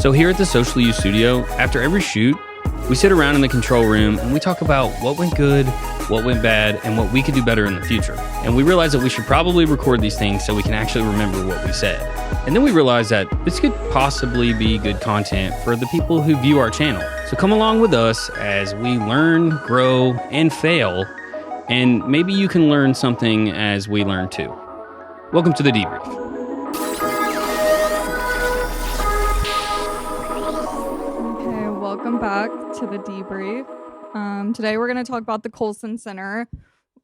So here at the Socially Used Studio, after every shoot, we sit around in the control room and we talk about what went good, what went bad, and what we could do better in the future. And we realized that we should probably record these things so we can actually remember what we said. And then we realized that this could possibly be good content for the people who view our channel. So come along with us as we learn, grow, and fail, and maybe you can learn something as we learn too. Welcome to the Debrief. Okay, welcome back to the Debrief. Today we're going to talk about the Coulson Center.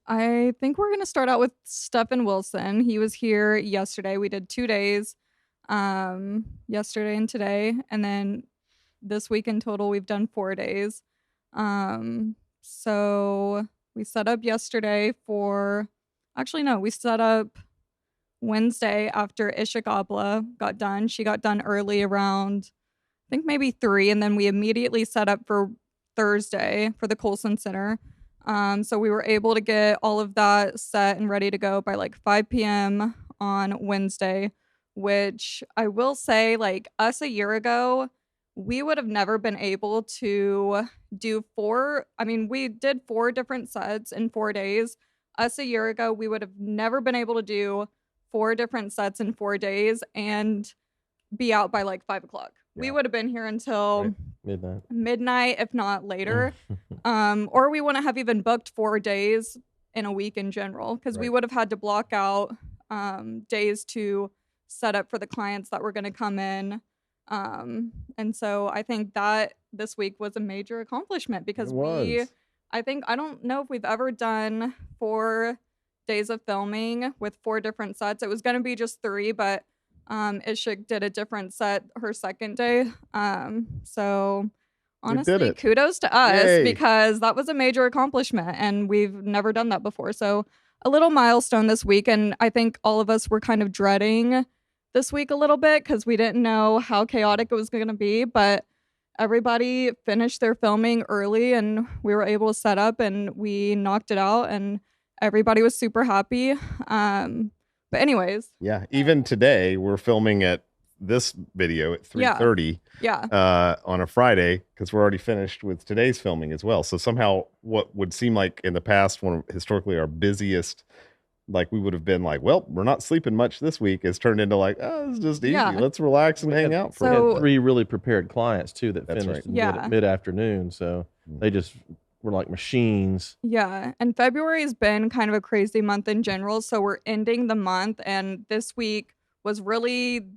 I think we're going to start out with Stephen Wilson. He was here yesterday. We did 2 days, yesterday and today, and then this week in total we've done 4 days. So we set up yesterday we set up Wednesday after Ishigabla got done. She got done early around, I think maybe 3, and then we immediately set up for Thursday for the Coulson Center. So we were able to get all of that set and ready to go by like 5 p.m. on Wednesday, which I will say, like, us a year ago, we would have never been able to do we did 4 different sets in 4 days. Us a year ago, we would have never been able to do 4 different sets in 4 days and be out by like 5 o'clock. Yeah. We would have been here until midnight, if not later. Or we wouldn't have even booked 4 days in a week in general, because we would have had to block out days to set up for the clients that were going to come in. And so I think that this week was a major accomplishment, because I don't know if we've ever done 4 days of filming with 4 different sets. It was going to be just 3, but Ishik did a different set her second day. So honestly, kudos to us. Yay. Because that was a major accomplishment and we've never done that before. So a little milestone this week. And I think all of us were kind of dreading this week a little bit because we didn't know how chaotic it was going to be, but everybody finished their filming early and we were able to set up and we knocked it out and everybody was super happy. But anyways. Yeah. Even today we're filming at this video at 3:30 on a Friday, because we're already finished with today's filming as well. So somehow what would seem like in the past, one of historically our busiest, like we would have been like, well, we're not sleeping much this week, has turned into like, oh, it's just easy. Yeah. Let's relax and hang out. We had 3 really prepared clients too that finished mid-afternoon. So they just were like machines. Yeah. And February has been kind of a crazy month in general. So we're ending the month. And this week was really,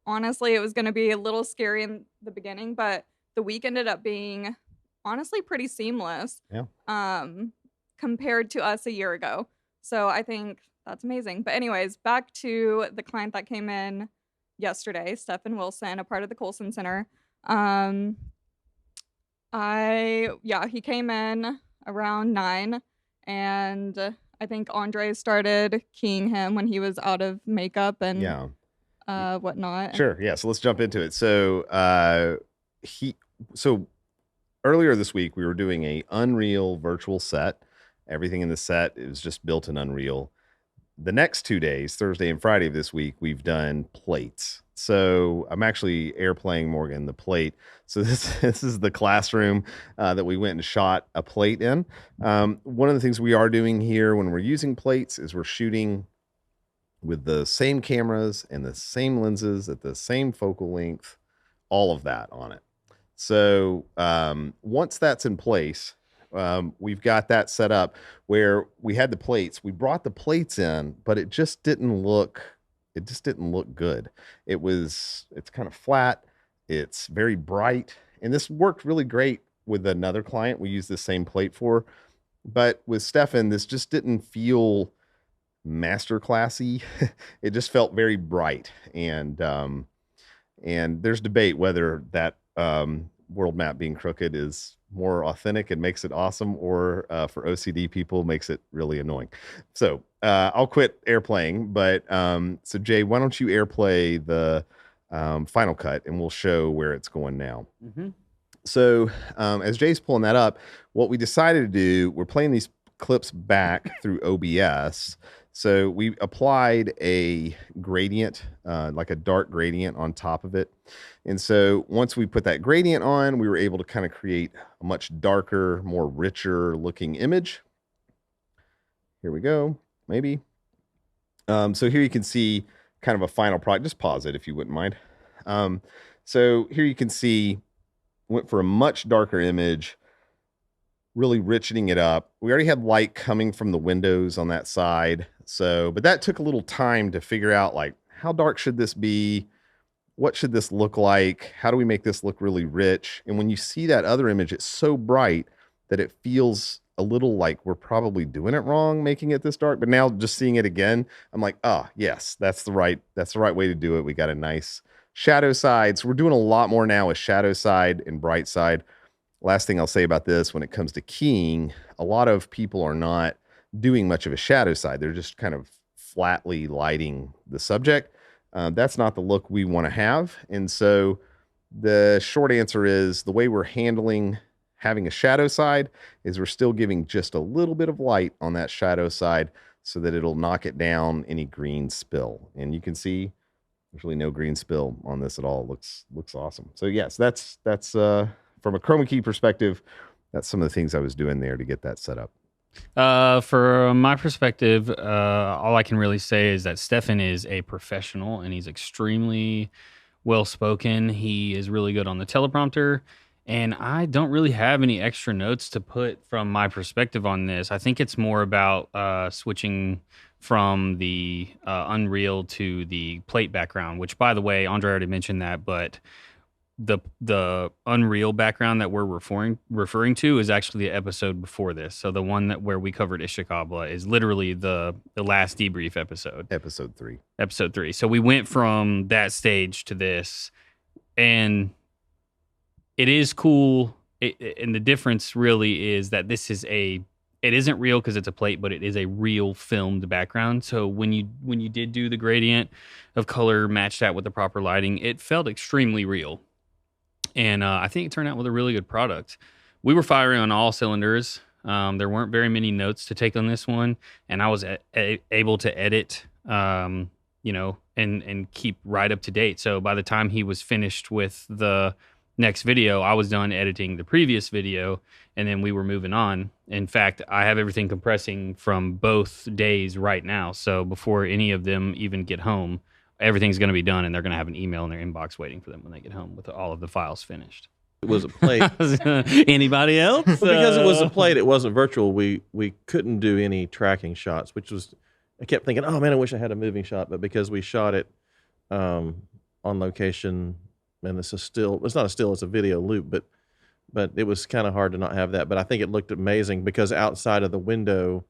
honestly, it was going to be a little scary in the beginning, but the week ended up being honestly pretty seamless. Yeah. Compared to us a year ago. So I think that's amazing. But anyways, back to the client that came in yesterday, Stephen Wilson, a part of the Coulson Center. He came in around 9, and I think Andre started keying him when he was out of makeup and whatnot. Sure. Yeah. So let's jump into it. So earlier this week we were doing a Unreal virtual set. Everything in the set is just built in Unreal. The next 2 days, Thursday and Friday of this week, we've done plates. So I'm actually airplaying Morgan the plate. So this is the classroom that we went and shot a plate in. One of the things we are doing here when we're using plates is we're shooting with the same cameras and the same lenses at the same focal length, all of that on it. So once that's in place, we've got that set up where we had the plates. We brought the plates in, but it just didn't look good. It's kind of flat. It's very bright. And this worked really great with another client we used the same plate for. But with Stefan, this just didn't feel master classy. It just felt very bright. And there's debate whether that world map being crooked is more authentic and makes it awesome, or for OCD people makes it really annoying. So I'll quit airplaying, but so Jay, why don't you airplay the Final Cut and we'll show where it's going now. Mm-hmm. So as Jay's pulling that up, what we decided to do, we're playing these clips back through OBS. So we applied a gradient, like a dark gradient on top of it. And so once we put that gradient on, we were able to kind of create a much darker, more richer looking image. Here we go, maybe. So here you can see kind of a final product. Just pause it if you wouldn't mind. So here you can see, went for a much darker image, really richening it up. We already had light coming from the windows on that side. So, but that took a little time to figure out, like, how dark should this be? What should this look like? How do we make this look really rich? And when you see that other image, it's so bright that it feels a little like we're probably doing it wrong, making it this dark. But now just seeing it again, I'm like, oh yes, that's the right way to do it. We got a nice shadow side. So we're doing a lot more now with shadow side and bright side. Last thing I'll say about this, when it comes to keying, a lot of people are not doing much of a shadow side. They're just kind of flatly lighting the subject. That's not the look we want to have. And so the short answer is, the way we're handling having a shadow side is we're still giving just a little bit of light on that shadow side so that it'll knock it down any green spill. And you can see there's really no green spill on this at all. Looks awesome. So yes, that's from a chroma key perspective, that's some of the things I was doing there to get that set up. For my perspective, all I can really say is that Stefan is a professional and he's extremely well-spoken. He is really good on the teleprompter, and I don't really have any extra notes to put from my perspective on this. I think it's more about switching from the Unreal to the plate background, which, by the way, Andre already mentioned that, but the Unreal background that we're referring to is actually the episode before this. So the one where we covered Ishikabla is literally the last debrief episode. Episode 3. Episode 3. So we went from that stage to this, and it is cool. And the difference really is that this is it isn't real because it's a plate, but it is a real filmed background. So when you did do the gradient of color, match that with the proper lighting, it felt extremely real. And I think it turned out with a really good product. We were firing on all cylinders. There weren't very many notes to take on this one, and I was able to edit, and keep right up to date. So by the time he was finished with the next video, I was done editing the previous video, and then we were moving on. In fact, I have everything compressing from both days right now. So before any of them even get home, everything's going to be done, and they're going to have an email in their inbox waiting for them when they get home with all of the files finished. It was a plate. Anybody else? Because it was a plate, it wasn't virtual. We couldn't do any tracking shots, which was, I kept thinking, oh man, I wish I had a moving shot. But because we shot it on location, and it's not a still, it's a video loop, but it was kind of hard to not have that. But I think it looked amazing because outside of the window,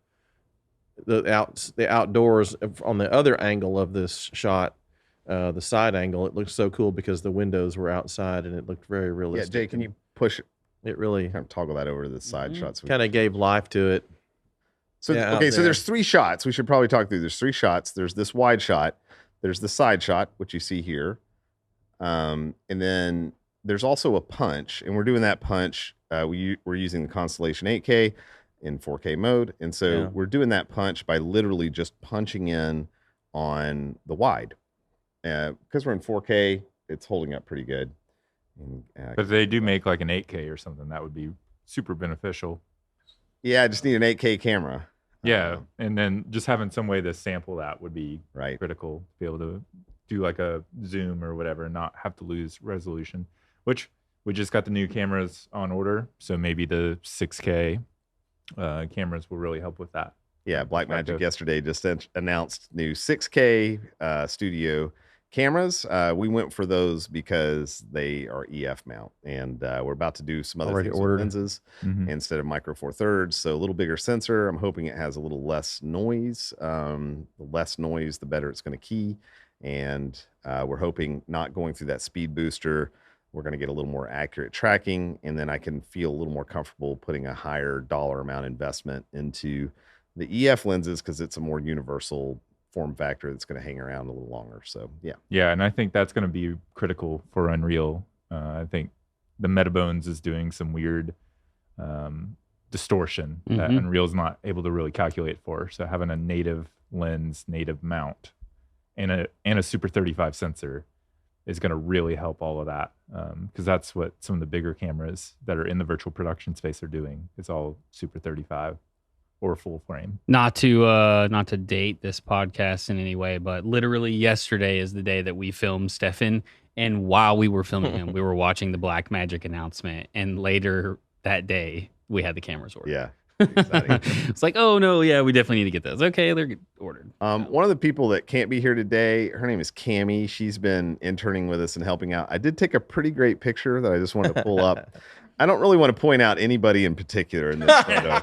the outdoors on the other angle of this shot, the side angle, it looked so cool because the windows were outside and it looked very realistic. Yeah, Jay, can you push it? It really kind of toggle that over to the side shots. Kind of gave life to it. So okay, so there's 3 shots. We should probably talk through. There's 3 shots. There's this wide shot. There's the side shot, which you see here, and then there's also a punch, and we're doing that punch. We're using the Constellation 8K. In 4K mode. And so we're doing that punch by literally just punching in on the wide. Because we're in 4K, it's holding up pretty good. And, but they do make like an 8K or something. That would be super beneficial. Yeah, I just need an 8K camera. Yeah, and then just having some way to sample that would be critical to be able to do like a zoom or whatever and not have to lose resolution, which we just got the new cameras on order. So maybe the 6K cameras will really help with that. Yeah, Blackmagic yesterday just announced new 6K studio cameras. We went for those because they are EF mount, and we're about to do some other things with lenses instead of micro four thirds. So a little bigger sensor. I'm hoping it has a little less noise. The less noise, the better it's going to key. And we're hoping not going through that speed booster. We're going to get a little more accurate tracking, and then I can feel a little more comfortable putting a higher dollar amount investment into the EF lenses because it's a more universal form factor that's going to hang around a little longer. So yeah, and I think that's going to be critical for Unreal. I think the Metabones is doing some weird distortion that Unreal's not able to really calculate for. So having a native lens native mount and a Super 35 sensor is going to really help all of that, because that's what some of the bigger cameras that are in the virtual production space are doing. It's all Super 35 or full frame. Not to date this podcast in any way, but literally yesterday is the day that we filmed Stefan, and while we were filming him, we were watching the Blackmagic announcement, and later that day we had the cameras ordered. Yeah. Exciting. It's like, oh no, yeah, we definitely need to get those. Okay, they're ordered. One of the people that can't be here today, her name is Cammie. She's been interning with us and helping out. I did take a pretty great picture that I just wanted to pull up. I don't really want to point out anybody in particular in this photo.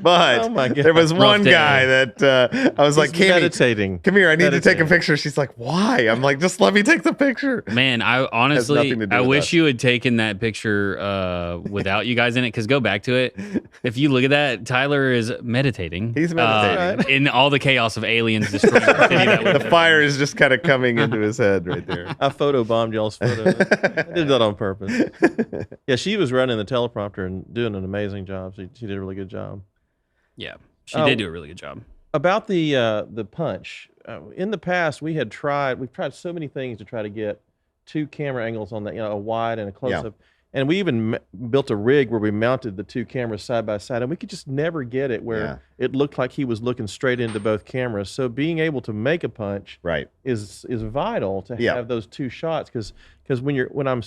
But there was one guy that I was like, Cammie, meditating. Come here, I need to take a picture. She's like, why? I'm like, just let me take the picture. Man, I honestly, I wish you had taken that picture without you guys in it, because go back to it. If you look at that, Tyler is meditating. He's meditating. In all the chaos of aliens destroying the city. The fire is just kind of coming into his head right there. I photobombed y'all's photo. I did that on purpose. Yeah, she was running the teleprompter and doing an amazing job. She did a really good job. Yeah, she did do a really good job. About the punch, in the past we've tried so many things to try to get two camera angles on that, a wide and a close up. And we even built a rig where we mounted the two cameras side by side, and we could just never get it where it looked like he was looking straight into both cameras. So being able to make a punch is vital to have those two shots, because when I'm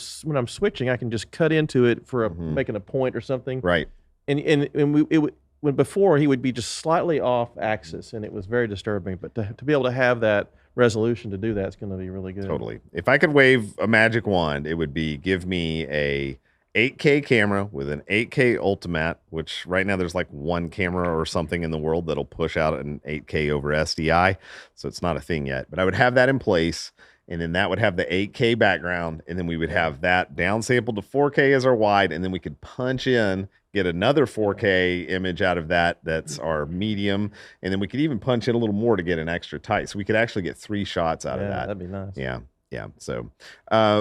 switching, I can just cut into it for making a point or something. Right. When before he would be just slightly off axis, and it was very disturbing. But to be able to have that resolution to do that is going to be really good. Totally. If I could wave a magic wand, it would be give me a 8K camera with an 8K Ultimate, which right now there's like one camera or something in the world that'll push out an 8K over SDI. So it's not a thing yet, but I would have that in place. And then that would have the 8K background. And then we would have that downsampled to 4K as our wide. And then we could punch in, get another 4K image out of that. That's our medium. And then we could even punch in a little more to get an extra tight. So we could actually get 3 shots out of that. That'd be nice. Yeah. Yeah. So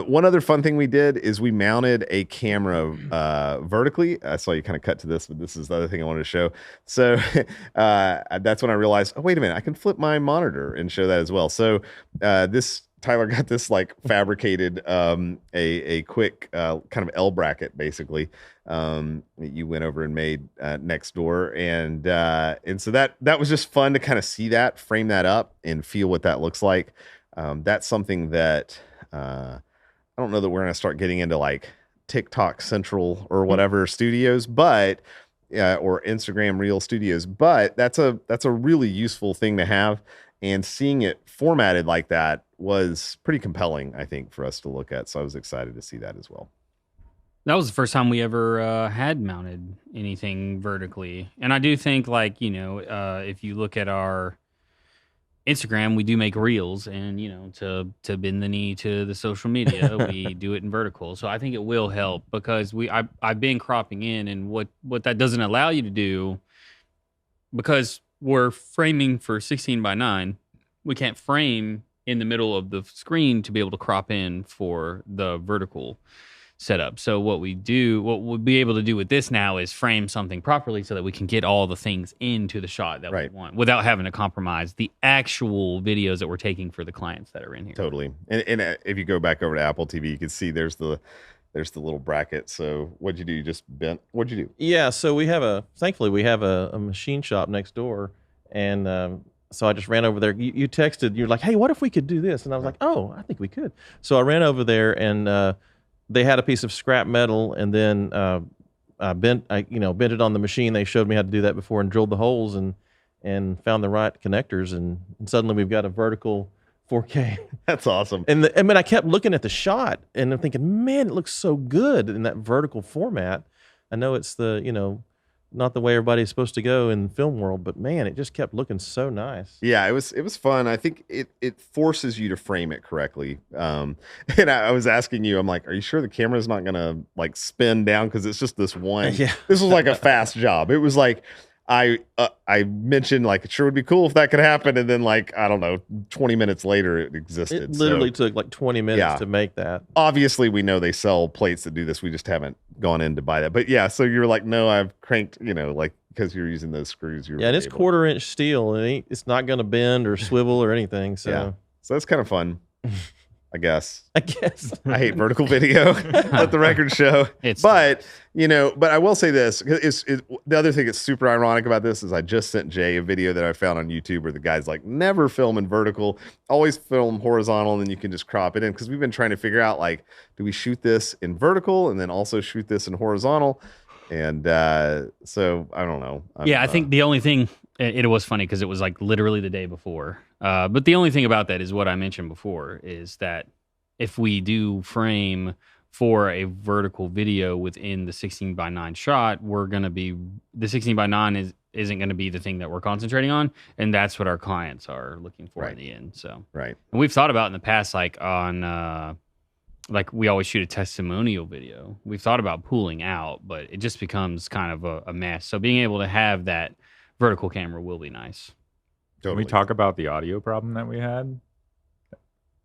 one other fun thing we did is we mounted a camera vertically. I saw you kind of cut to this, but this is the other thing I wanted to show. So that's when I realized, oh, wait a minute, I can flip my monitor and show that as well. So Tyler got this like fabricated a quick kind of L bracket basically. You went over and made next door, and so that was just fun to kind of see that, frame that up, and feel what that looks like. That's something that I don't know that we're gonna start getting into like TikTok Central or whatever studios, but or Instagram Reel studios, but that's a really useful thing to have. And seeing it formatted like that was pretty compelling, I think, for us to look at. So I was excited to see that as well. That was the first time we ever had mounted anything vertically. And I do think, like, if you look at our Instagram, we do make reels, and, to bend the knee to the social media, we do it in vertical. So I think it will help, because I've been cropping in, and what that doesn't allow you to do, because we're framing for 16:9, we can't frame in the middle of the screen to be able to crop in for the vertical setup. So what we'll be able to do with this now is frame something properly so that we can get all the things into the shot that we want without having to compromise the actual videos that we're taking for the clients that are in here. Totally. And if you go back over to Apple TV, you can see there's the little bracket. So what'd you do? You just bent? What'd you do? Yeah. So thankfully we have a machine shop next door. And so I just ran over there. You texted, you're like, hey, what if we could do this? And I was like, oh, I think we could. So I ran over there, and they had a piece of scrap metal, and then I bent it on the machine. They showed me how to do that before, and drilled the holes and found the right connectors. And suddenly we've got a vertical 4K. That's awesome. And I kept looking at the shot, and I'm thinking, man, it looks so good in that vertical format. I know it's not the way everybody's supposed to go in the film world, but man, it just kept looking so nice. Yeah, it was fun. I think it forces you to frame it correctly. And I was asking you, I'm like, are you sure the camera's not gonna like spin down? Because it's just this one. Yeah. This was like a fast job. It was like I mentioned like it sure would be cool if that could happen, and then like I don't know, 20 minutes later it existed. It literally took like 20 minutes to make that. Obviously, we know they sell plates that do this. We just haven't gone in to buy that. But yeah, so you're like, no, I've cranked, like because you're using those screws. Yeah, and it's 1/4 inch steel, and it's not going to bend or swivel or anything. So that's kind of fun. I guess. I hate vertical video. Let the record show. But I will say this. The other thing that's super ironic about this is I just sent Jay a video that I found on YouTube where the guy's like, never film in vertical, always film horizontal, and then you can just crop it in. Because we've been trying to figure out, like, do we shoot this in vertical and then also shoot this in horizontal? And so I don't know. I think the only thing, it was funny because it was like literally the day before. But the only thing about that is what I mentioned before is that if we do frame for a vertical video within the 16:9 shot, the 16:9 isn't going to be the thing that we're concentrating on. And that's what our clients are looking for in the end. So, right. And we've thought about in the past, like on, like we always shoot a testimonial video. We've thought about pulling out, but it just becomes kind of a mess. So being able to have that vertical camera will be nice. Can we talk about the audio problem that we had?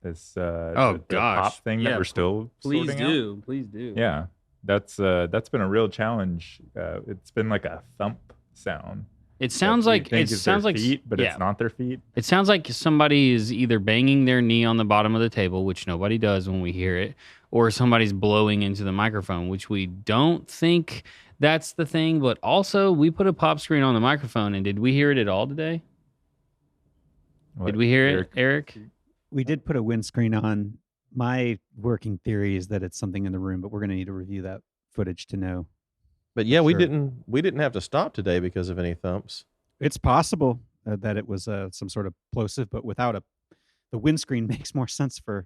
This the pop thing that we're still please sorting out? Please do. Yeah, that's been a real challenge. It's been like a thump sound. It sounds like feet, but it's not their feet. It sounds like somebody is either banging their knee on the bottom of the table, which nobody does when we hear it, or somebody's blowing into the microphone, which we don't think that's the thing. But also, we put a pop screen on the microphone, and did we hear it at all today? Did we hear it, Eric? We did put a windscreen on. My working theory is that it's something in the room, but we're going to need to review that footage to know. But yeah, we didn't have to stop today because of any thumps. It's possible that it was some sort of plosive, but without the windscreen makes more sense for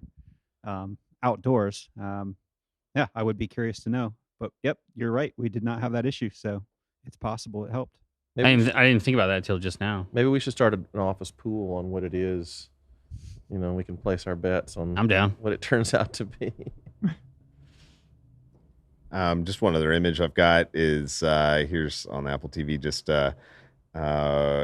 outdoors. Yeah, I would be curious to know. But yep, you're right. We did not have that issue, so it's possible it helped. I didn't think about that until just now. Maybe we should start an office pool on what it is. We can place our bets on I'm down. What it turns out to be. Just one other image I've got is here's on Apple TV. Just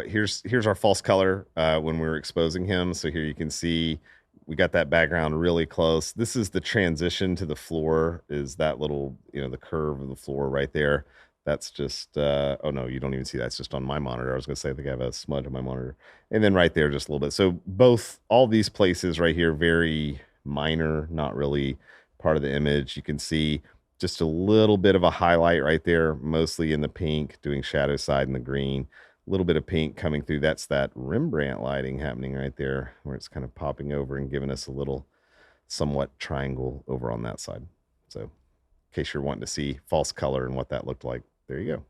here's our false color when we were exposing him. So here you can see we got that background really close. This is the transition to the floor. Is that little the curve of the floor right there? That's just, oh no, you don't even see that. It's just on my monitor. I was going to say, I think I have a smudge on my monitor. And then right there, just a little bit. So all these places right here, very minor, not really part of the image. You can see just a little bit of a highlight right there, mostly in the pink, doing shadow side in the green. A little bit of pink coming through. That's that Rembrandt lighting happening right there, where it's kind of popping over and giving us a little somewhat triangle over on that side. So in case you're wanting to see false color and what that looked like, there you go.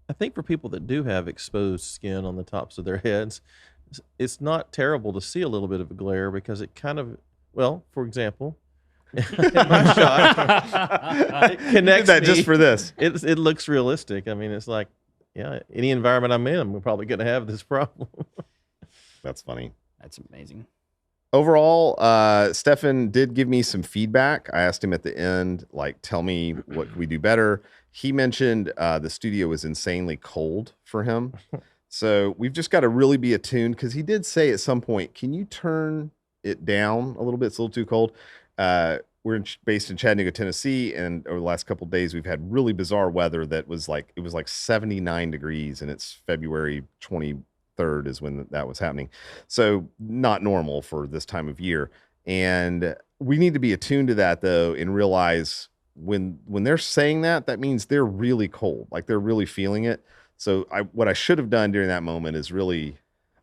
I think for people that do have exposed skin on the tops of their heads, it's not terrible to see a little bit of a glare because it kind of, for example, in my shot, it connects that just for this. It looks realistic. I mean, it's like, yeah, any environment I'm in, we're probably going to have this problem. That's funny. That's amazing. Overall, Stefan did give me some feedback. I asked him at the end, like, tell me what can we do better. He mentioned the studio was insanely cold for him. So we've just got to really be attuned, because he did say at some point, can you turn it down a little bit? It's a little too cold. We're based in Chattanooga, Tennessee, and over the last couple of days, we've had really bizarre weather that was like, it was like 79 degrees, and it's February 23rd is when that was happening. So not normal for this time of year. And we need to be attuned to that, though, and realize when they're saying that, that means they're really cold, like they're really feeling it. So what I should have done during that moment is really,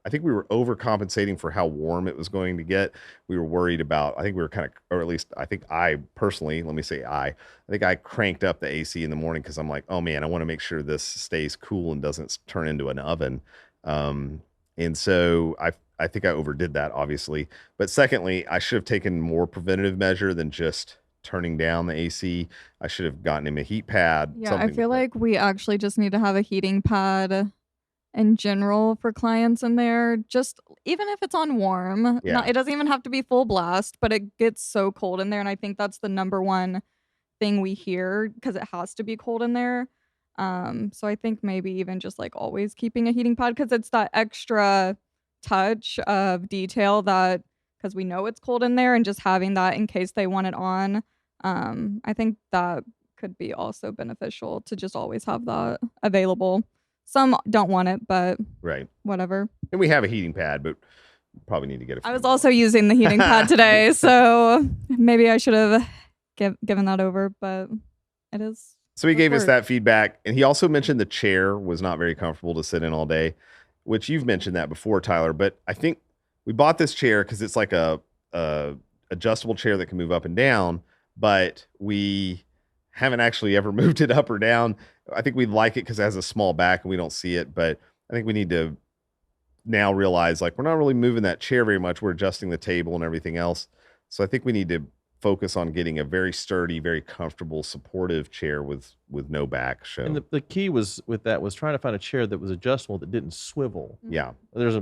I think we were overcompensating for how warm it was going to get. We were worried about, I think we were kind of, or at least I think I personally, let me say I think I cranked up the AC in the morning because I'm like, oh man, I want to make sure this stays cool and doesn't turn into an oven. And so I think I overdid that, obviously. But secondly, I should have taken more preventative measure than just turning down the AC. I should have gotten him a heat pad. Yeah, I feel like we actually just need to have a heating pad in general for clients in there. Just even if it's on warm, it doesn't even have to be full blast, but it gets so cold in there. And I think that's the number one thing we hear, because it has to be cold in there. So I think maybe even just like always keeping a heating pad, because it's that extra touch of detail that, because we know it's cold in there, and just having that in case they want it on. I think that could be also beneficial to just always have that available. Some don't want it, but Right. whatever. And we have a heating pad, but probably need to get a few I was more. also using the heating pad today, so maybe I should have given that over, but it is. So he gave us work. that feedback, and he also mentioned the chair was not very comfortable to sit in all day, which you've mentioned that before, Tyler. But I think we bought this chair because it's like a adjustable chair that can move up and down, but we haven't actually ever moved it up or down. I think we like it because it has a small back and we don't see it, but I think we need to now realize like we're not really moving that chair very much. We're adjusting the table and everything else. So I think we need to focus on getting a very sturdy, very comfortable, supportive chair with no back. So And the key was with that was trying to find a chair that was adjustable that didn't swivel. yeah, There's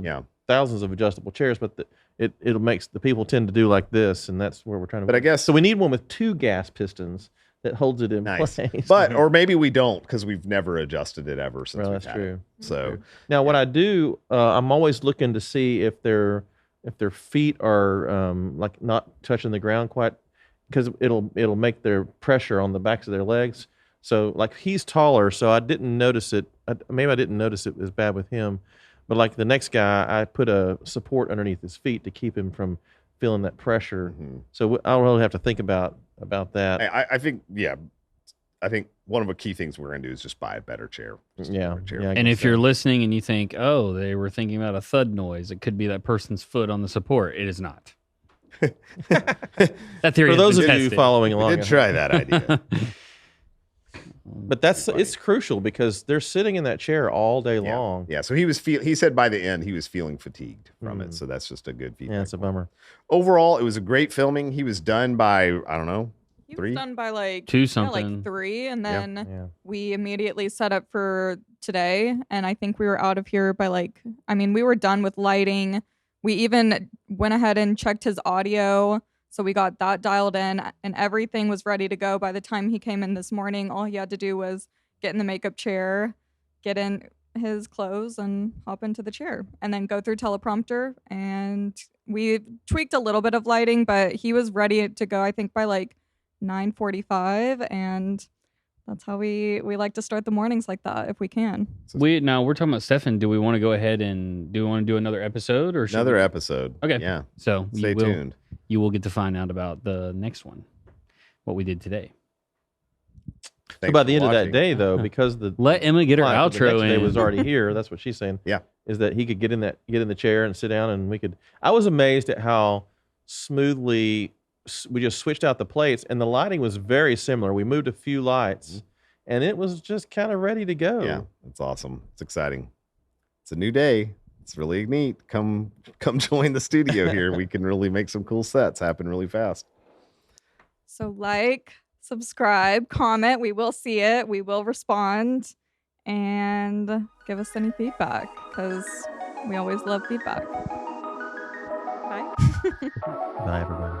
thousands of adjustable chairs, but it'll makes the people tend to do like this, and that's where we're trying to. But I guess so we need one with 2 gas pistons that holds it in nice. place. But or maybe we don't because we've never adjusted it ever since. Well, we've that's had it. true. So Now, what I do, I'm always looking to see if their feet are like not touching the ground quite, because it'll make their pressure on the backs of their legs. So like he's taller, so I didn't notice it. Maybe I didn't notice it as bad with him, but like the next guy, I put a support underneath his feet to keep him from feeling that pressure. So I'll really have to think about that. I think I think one of the key things we're going to do is just buy a better chair. Just a Yeah, better chair. yeah. I And guess if you're so. listening and you think, oh, they were thinking about a thud noise, it could be that person's foot on the support. It is not. That theory For has those been of you tested. following We along, did try that idea. but it's crucial because they're sitting in that chair all day long. Yeah. So he said by the end he was feeling fatigued from it. So that's just a good feedback. Yeah, it's a bummer. Overall, it was a great filming. He was done by, I don't know, He 3? was done by like 2 yeah, something. like 3, and Yeah. then Yeah. we immediately set up for today, and I think we were out of here by we were done with lighting. We even went ahead and checked his audio, so we got that dialed in, and everything was ready to go by the time he came in this morning. All he had to do was get in the makeup chair, get in his clothes, and hop into the chair, and then go through teleprompter. And we tweaked a little bit of lighting, but he was ready to go, I think, by like 9:45, and that's how we like to start the mornings like that if we can. We're talking about Stefan. Do we want to go ahead and do another episode or should Another we- episode. Okay. Yeah. So Stay tuned. you will get to find out about the next one, what we did today. So by the end of that day, though, because the Let Emma get her client for the outro next day in. was already here. That's what she's saying. Yeah. Is that he could get in the chair and sit down, and we could. I was amazed at how smoothly we just switched out the plates, and the lighting was very similar. We moved a few lights, and it was just kind of ready to go. Yeah, it's awesome. It's exciting. It's a new day. It's really neat. Come join the studio here. We can really make some cool sets happen really fast. So subscribe, comment. We will see it. We will respond, and give us any feedback because we always love feedback. Bye. Bye, everybody.